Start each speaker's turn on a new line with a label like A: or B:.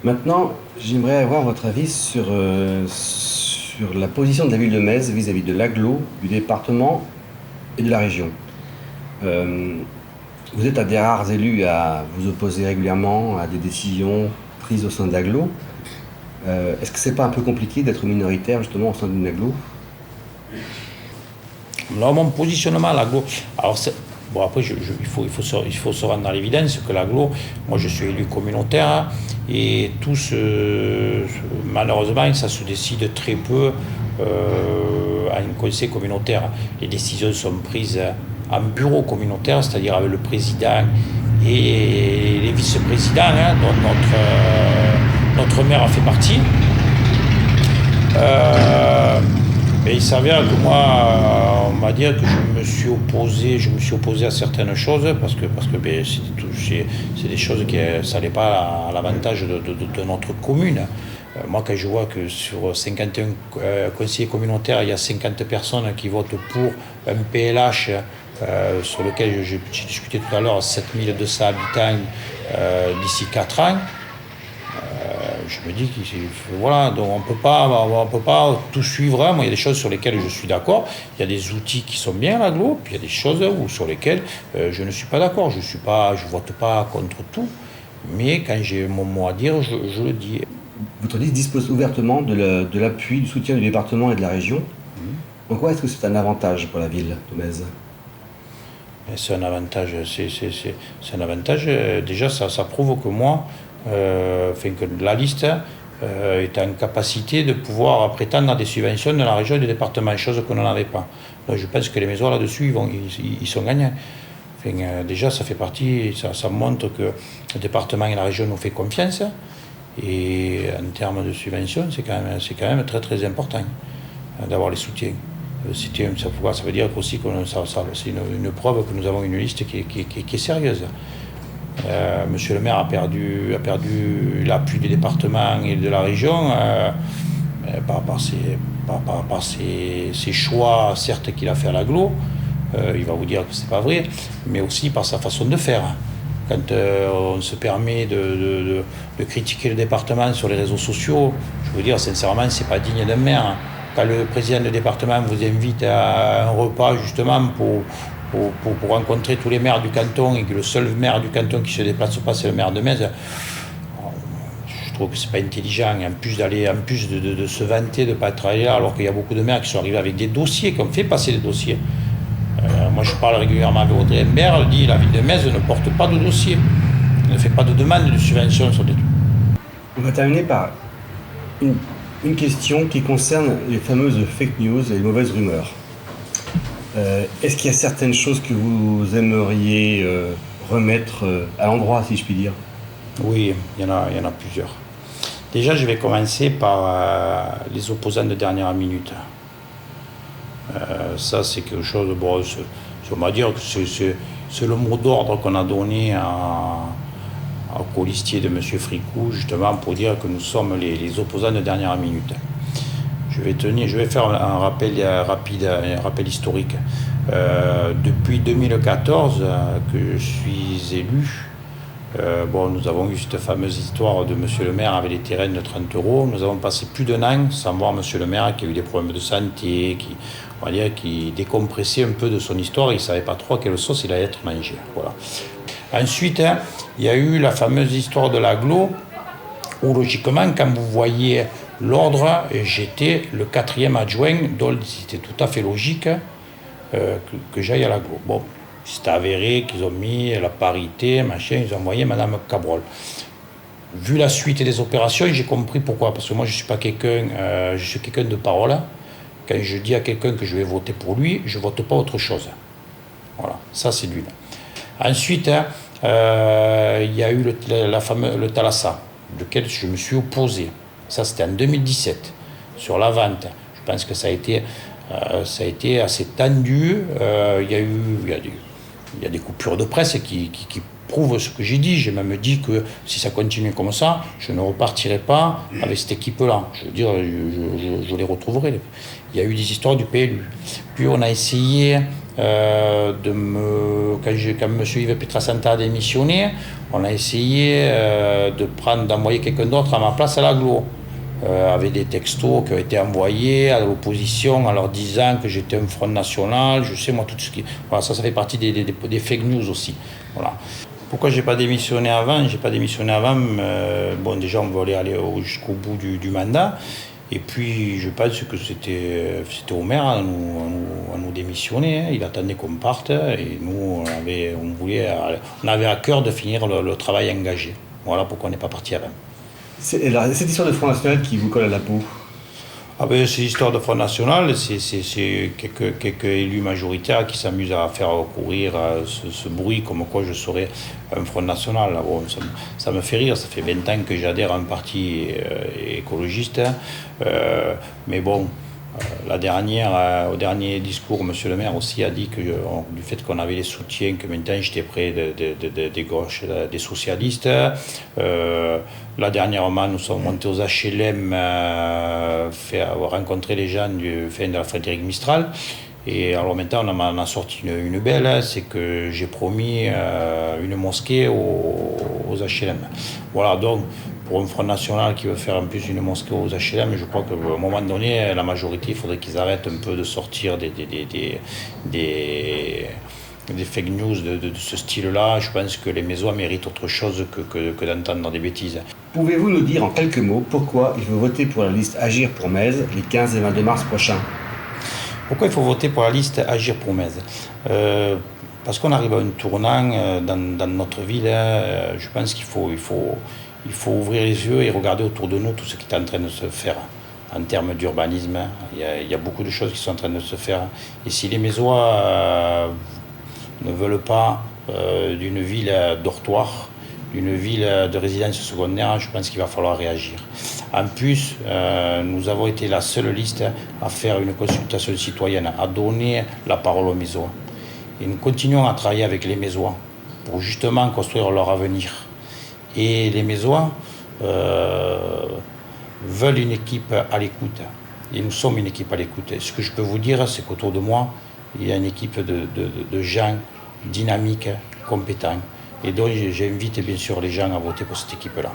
A: Maintenant, j'aimerais avoir votre avis sur la position de la ville de Metz vis-à-vis de l'agglo, du département et de la région. Euh, Vous êtes un des rares élus à vous opposer régulièrement à des décisions prises au sein de l'agglo. Est-ce que c'est pas un peu compliqué d'être minoritaire justement au sein d'une agglo?
B: Là, mon positionnement à l'aglo. Alors, bon, après, il faut se rendre dans l'évidence que l'aglo, moi je suis élu communautaire hein, et malheureusement, ça se décide très peu à un conseil communautaire. Les décisions sont prises en bureau communautaire, c'est-à-dire avec le président et les vice-présidents, hein, dont notre maire a fait partie. Et il s'avère que moi, on va dire que je me suis opposé à certaines choses parce que ben, c'est des choses qui ça n'allait pas à l'avantage de notre commune. Moi, quand je vois que sur 51 conseillers communautaires, il y a 50 personnes qui votent pour un PLH sur lequel j'ai discuté tout à l'heure, 7200 habitants d'ici 4 ans, je me dis que voilà, donc on peut pas tout suivre. Hein. Moi, il y a des choses sur lesquelles je suis d'accord. Il y a des outils qui sont bien à l'agglo, puis il y a des choses sur lesquelles je ne suis pas d'accord. Je vote pas contre tout, mais quand j'ai mon mot à dire, je le dis.
A: Votre liste dispose ouvertement de l'appui, du soutien du département et de la région. En quoi est-ce que c'est un avantage pour la ville de Metz?
B: C'est un avantage. C'est un avantage. Déjà, ça prouve que moi, que la liste est en capacité de pouvoir prétendre à des subventions de la région et du département, chose qu'on n'en avait pas. Donc, je pense que les maisons là-dessus, ils sont gagnants. Déjà, ça fait partie, ça montre que le département et la région nous font confiance. Et en termes de subventions, c'est quand même très très important d'avoir les soutiens. Ça veut dire aussi que c'est une preuve que nous avons une liste qui est sérieuse. Monsieur le maire a perdu l'appui du département et de la région par ses choix, certes qu'il a fait à l'agglo. Il va vous dire que c'est pas vrai, mais aussi par sa façon de faire. Quand on se permet de critiquer le département sur les réseaux sociaux, je veux dire sincèrement, c'est pas digne d'un maire. Quand le président du département vous invite à un repas justement pour rencontrer tous les maires du canton et que le seul maire du canton qui se déplace pas, c'est le maire de Metz, je trouve que c'est pas intelligent. En plus de se vanter de ne pas être allé là, alors qu'il y a beaucoup de maires qui sont arrivés avec des dossiers, qui ont fait passer des dossiers. Moi, je parle régulièrement avec Audrey Imbert, elle dit la ville de Metz ne porte pas de dossier, ne fait pas de demande de subvention sur des trucs.
A: On va terminer par une question qui concerne les fameuses fake news et les mauvaises rumeurs. Est-ce qu'il y a certaines choses que vous aimeriez remettre à l'endroit, si je puis dire?
B: Oui, il y en a plusieurs. Déjà, je vais commencer par les opposants de dernière minute. Ça, c'est quelque chose, bon, on va dire que c'est le mot d'ordre qu'on a donné au colistier de M. Fricou, justement, pour dire que nous sommes les opposants de dernière minute. Je vais faire un rappel rapide, un rappel historique. Depuis 2014 que je suis élu, nous avons eu cette fameuse histoire de M. le maire avec les terrains de 30 €. Nous avons passé plus d'un an sans voir M. le maire qui a eu des problèmes de santé, qui décompressait un peu de son histoire. Il ne savait pas trop à quelle sauce il allait être mangé. Voilà. Ensuite, il y a eu la fameuse histoire de l'agglo, où logiquement, quand vous voyez l'ordre, j'étais le 4e adjoint, donc c'était tout à fait logique que j'aille à l'agglo. Bon, c'est avéré qu'ils ont mis la parité, machin, ils ont envoyé Madame Cabrol. Vu la suite des opérations, j'ai compris pourquoi. Parce que moi, je suis quelqu'un de parole. Quand je dis à quelqu'un que je vais voter pour lui, je ne vote pas autre chose. Voilà, ça c'est d'une. Ensuite, il y a eu le Thalassa, lequel je me suis opposé. Ça, c'était en 2017, sur la vente. Je pense que ça a été assez tendu. Il y a des coupures de presse qui prouve ce que j'ai dit. J'ai même dit que si ça continue comme ça, je ne repartirai pas avec cette équipe-là. Je veux dire, je les retrouverai. Il y a eu des histoires du PLU. Puis on a essayé quand M. Yves Pietrasanta a démissionné, on a essayé d'envoyer quelqu'un d'autre à ma place à l'agglo. Avec des textos qui ont été envoyés à l'opposition en leur disant que j'étais un front national, je sais moi tout ce qui... Voilà, ça fait partie des fake news aussi. Voilà. Pourquoi j'ai pas démissionné avant? J'ai pas démissionné avant, bon déjà on voulait aller jusqu'au bout du mandat, et puis je pense que c'était au maire à nous démissionner, hein. Il attendait qu'on parte, et nous on avait à cœur de finir le travail engagé. Voilà pourquoi on n'est pas parti avant.
A: C'est cette histoire de Front National qui vous colle à la peau?
B: Ah ben, c'est l'histoire de Front National, c'est quelques élus majoritaires qui s'amusent à faire courir ce bruit comme quoi je serais un Front National. Bon, ça me fait rire, ça fait 20 ans que j'adhère à un parti écologiste, mais bon, au dernier discours, M. le maire aussi a dit que du fait qu'on avait les soutiens, que maintenant j'étais près des gauches, des socialistes. Là, dernièrement, nous sommes montés aux HLM, rencontrer les gens de la Frédéric Mistral. Et alors maintenant, on a sorti une belle, c'est que j'ai promis une mosquée aux HLM. Voilà, donc pour un Front National qui veut faire en plus une mosquée aux HLM, je crois qu'à un moment donné, la majorité, il faudrait qu'ils arrêtent un peu de sortir des fake news de ce style-là. Je pense que les Mésois méritent autre chose que d'entendre des bêtises.
A: Pouvez-vous nous dire en quelques mots pourquoi il faut voter pour la liste Agir pour Mèze les 15 et 22 mars prochains?
B: Pourquoi il faut voter pour la liste Agir pour Mèze? Parce qu'on arrive à un tournant dans notre ville. Je pense qu'il faut ouvrir les yeux et regarder autour de nous tout ce qui est en train de se faire en termes d'urbanisme. Il y a beaucoup de choses qui sont en train de se faire. Et si les Mésois ne veulent pas d'une ville dortoir, d'une ville de résidence secondaire, je pense qu'il va falloir réagir. En plus, nous avons été la seule liste à faire une consultation citoyenne, à donner la parole aux Mésois. Et nous continuons à travailler avec les Mésois pour justement construire leur avenir. Et les Mésois veulent une équipe à l'écoute. Et nous sommes une équipe à l'écoute. Et ce que je peux vous dire, c'est qu'autour de moi, il y a une équipe de gens dynamiques, compétents. Et donc j'invite bien sûr les gens à voter pour cette équipe-là.